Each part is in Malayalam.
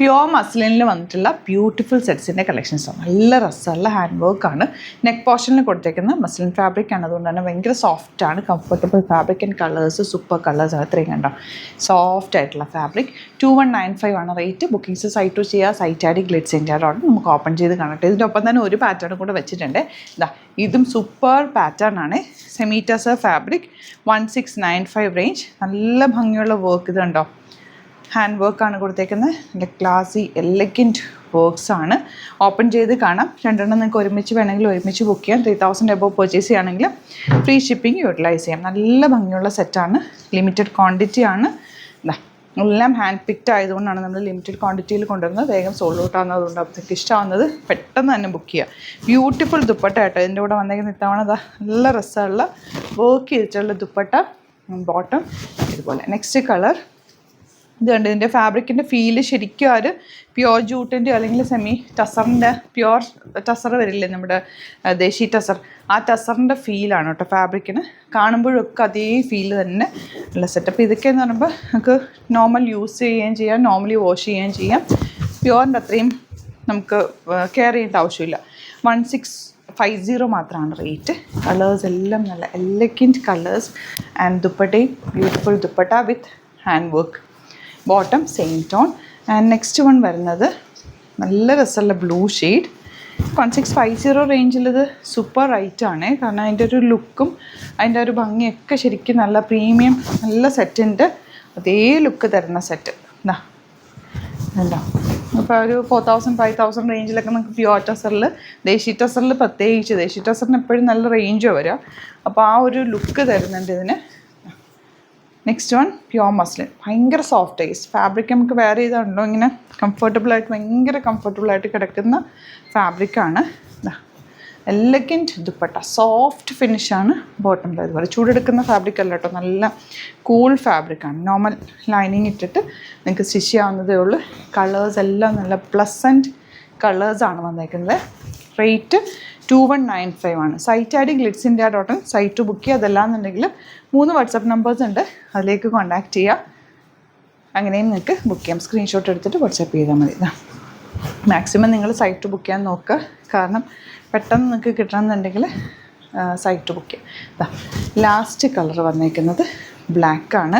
പ്യുവർ മസ്ലിനിൽ വന്നിട്ടുള്ള ബ്യൂട്ടിഫുൾ സെറ്റ്സിൻ്റെ കളക്ഷൻസാണ്. നല്ല രസമുള്ള ഹാൻഡ് വർക്കാണ്. നെക്ക് പോർഷനിൽ കൊടുത്തേക്കുന്ന മസ്ലിൻ ഫാബ്രിക്കാണ്. അതുകൊണ്ട് തന്നെ ഭയങ്കര സോഫ്റ്റാണ്. Comfortable fabric and colours super കളേഴ്സാണ്. ഇത്രയും കണ്ടോ, സോഫ്റ്റ് ആയിട്ടുള്ള ഫാബ്രിക്. 2195 ആണ് റേറ്റ്. ബുക്കിംഗ്സ് സൈറ്റ് ചെയ്യുക. സൈറ്റ് ആഡ് ഗ്ലിറ്റ്സ് ഇന്ത്യയിലാണ്. നമുക്ക് ഓപ്പൺ ചെയ്ത് കാണട്ടെ. ഇതിൻ്റെ ഒപ്പം തന്നെ ഒരു പാറ്റേൺ കൂടെ വെച്ചിട്ടുണ്ട്. ഇതാ, ഇതും സൂപ്പർ പാറ്റേൺ ആണ്. Semi tussar fabric, 1695 range. നല്ല ഭംഗിയുള്ള വർക്ക്. ഇത് കണ്ടോ, ഹാൻഡ് വർക്കാണ് കൊടുത്തേക്കുന്നത്. നല്ല ക്ലാസി എലഗൻറ്റ് വർക്ക്സാണ്. ഓപ്പൺ ചെയ്ത് കാണാം. രണ്ടെണ്ണം നിങ്ങൾക്ക് ഒരുമിച്ച് വേണമെങ്കിൽ ഒരുമിച്ച് ബുക്ക് ചെയ്യാം. 3000 എബോവ് പർച്ചേസ് ചെയ്യുകയാണെങ്കിൽ ഫ്രീ ഷിപ്പിംഗ് യൂട്ടിലൈസ് ചെയ്യാം. നല്ല ഭംഗിയുള്ള സെറ്റാണ്. ലിമിറ്റഡ് ക്വാണ്ടിറ്റി ആണ്. എല്ലാം ഹാൻഡ് പിക്ഡ് ആയതുകൊണ്ടാണ് നമ്മൾ ലിമിറ്റഡ് ക്വാണ്ടിറ്റിയിൽ കൊണ്ടുവരുന്നത്. വേഗം സോൾഡ് ഔട്ട് ആവുന്നതുകൊണ്ട് നിങ്ങൾക്ക് ഇഷ്ടമാവുന്നത് പെട്ടെന്ന് തന്നെ ബുക്ക് ചെയ്യുക. ബ്യൂട്ടിഫുൾ ദുപ്പട്ട കേട്ടോ. ഇതിൻ്റെ കൂടെ വന്നേക്കുന്ന ഇത്തവണ നല്ല രസമുള്ള വർക്ക് ചെയ്തിട്ടുള്ള ദുപ്പട്ട. ബോട്ടം ഇതുപോലെ. നെക്സ്റ്റ് കളർ ഇത് കണ്ട്. ഇതിൻ്റെ ഫാബ്രിക്കിൻ്റെ ഫീല് ശരിക്കും ഒരു പ്യുവർ ജൂട്ടിൻ്റെ അല്ലെങ്കിൽ സെമി ടസറിൻ്റെ പ്യുവർ ടസർ വരില്ലേ, നമ്മുടെ ദേശി ടസർ, ആ ടസറിൻ്റെ ഫീലാണ് കേട്ടോ ഫാബ്രിക്കിന്. കാണുമ്പോഴൊക്കെ അതേ ഫീല് തന്നെ ഉള്ള സെറ്റപ്പ്. ഇതൊക്കെ എന്ന് പറയുമ്പോൾ നമുക്ക് നോർമൽ യൂസ് ചെയ്യുകയും ചെയ്യാം, നോർമലി വാഷ് ചെയ്യുകയും ചെയ്യാം. പ്യുവറിൻ്റെ അത്രയും നമുക്ക് കെയർ ചെയ്യേണ്ട ആവശ്യമില്ല. 1650 മാത്രമാണ് റേറ്റ്. കളേഴ്സ് എല്ലാം നല്ല എലഗൻറ്റ് കളേഴ്സ് ആൻഡ് ദുപ്പട്ടയും beautiful dupatta with hand work. Bottom same tone. And next one വരുന്നത് നല്ല രസമുള്ള ബ്ലൂ ഷെയ്ഡ്. 1650 റേഞ്ചിലിത് സൂപ്പർ റൈറ്റാണ്. കാരണം അതിൻ്റെ ഒരു ലുക്കും അതിൻ്റെ ഒരു ഭംഗിയൊക്കെ ശരിക്കും നല്ല പ്രീമിയം നല്ല സെറ്റിൻ്റെ അതേ ലുക്ക് തരുന്ന സെറ്റ്. എന്താ അപ്പോൾ ഒരു 4000 5000 റേഞ്ചിലൊക്കെ നമുക്ക് പ്യുവർ ടസറിൽ, ദേശി ടസറിൽ പ്രത്യേകിച്ച്, ദേശി ടസറിന് എപ്പോഴും നല്ല റേഞ്ചോ വരിക. അപ്പോൾ ആ ഒരു ലുക്ക് തരുന്നുണ്ട് ഇതിന്. Next one pure muslin. ഭയങ്കര സോഫ്റ്റ് ഐസ് ഫാബ്രിക്. നമുക്ക് വേറെ ചെയ്താണല്ലോ ഇങ്ങനെ കംഫർട്ടബിളായിട്ട് ഭയങ്കര കംഫർട്ടബിളായിട്ട് കിടക്കുന്ന ഫാബ്രിക്കാണ്. എലഗൻറ്റ് ദുപ്പട്ട, സോഫ്റ്റ് ഫിനിഷാണ്. ബോട്ടം ഇതുപോലെ ചൂടെടുക്കുന്ന ഫാബ്രിക് അല്ല കേട്ടോ, നല്ല കൂൾ ഫാബ്രിക്കാണ്. നോർമൽ ലൈനിങ് ഇട്ടിട്ട് നിങ്ങൾക്ക് സ്റ്റിച്ച് ചെയ്യാവുന്നതേ ഉള്ളൂ. കളേഴ്സ് എല്ലാം നല്ല പ്ലസൻറ്റ് കളേഴ്സാണ് വന്നേക്കുന്നത്. റേറ്റ് 2195 ആണ്. Site at Glitz India site book ചെയ്യുക. അതല്ലാന്നുണ്ടെങ്കിൽ 3 വാട്സാപ്പ് നമ്പേഴ്സ് ഉണ്ട്, അതിലേക്ക് കോൺടാക്റ്റ് ചെയ്യുക. അങ്ങനെയും നിങ്ങൾക്ക് ബുക്ക് ചെയ്യാം. സ്ക്രീൻഷോട്ട് എടുത്തിട്ട് വാട്സാപ്പ് ചെയ്താൽ മതി. മാക്സിമം നിങ്ങൾ സൈറ്റ് ബുക്ക് ചെയ്യാൻ നോക്കുക. കാരണം പെട്ടെന്ന് നിങ്ങൾക്ക് കിട്ടണമെന്നുണ്ടെങ്കിൽ സൈറ്റ് ബുക്ക് ചെയ്യാം. ലാസ്റ്റ് കളർ വന്നേക്കുന്നത് ബ്ലാക്കാണ്.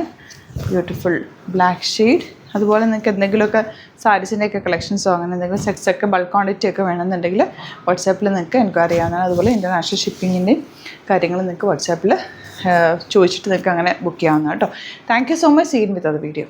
Beautiful black shade. അതുപോലെ നിങ്ങൾക്ക് എന്തെങ്കിലുമൊക്കെ സാരീസിൻ്റെയൊക്കെ കളക്ഷൻസോ അങ്ങനെ എന്തെങ്കിലും സെറ്റ്സൊക്കെ ബൾക്ക് ക്വാണ്ടിറ്റി ഒക്കെ വേണമെന്നുണ്ടെങ്കിൽ വാട്സാപ്പിൽ നിങ്ങൾക്ക് എൻക്വയറി ചെയ്യാവുന്നതാണ്. അതുപോലെ ഇൻ്റർനാഷണൽ ഷിപ്പിങ്ങിൻ്റെയും കാര്യങ്ങൾ നിങ്ങൾക്ക് വാട്സാപ്പിൽ ചോദിച്ചിട്ട് നിങ്ങൾക്ക് അങ്ങനെ ബുക്ക് ചെയ്യാവുന്നതാണ് കേട്ടോ. Thank you so much. സീൻ വിത്ത് അത് വീഡിയോ.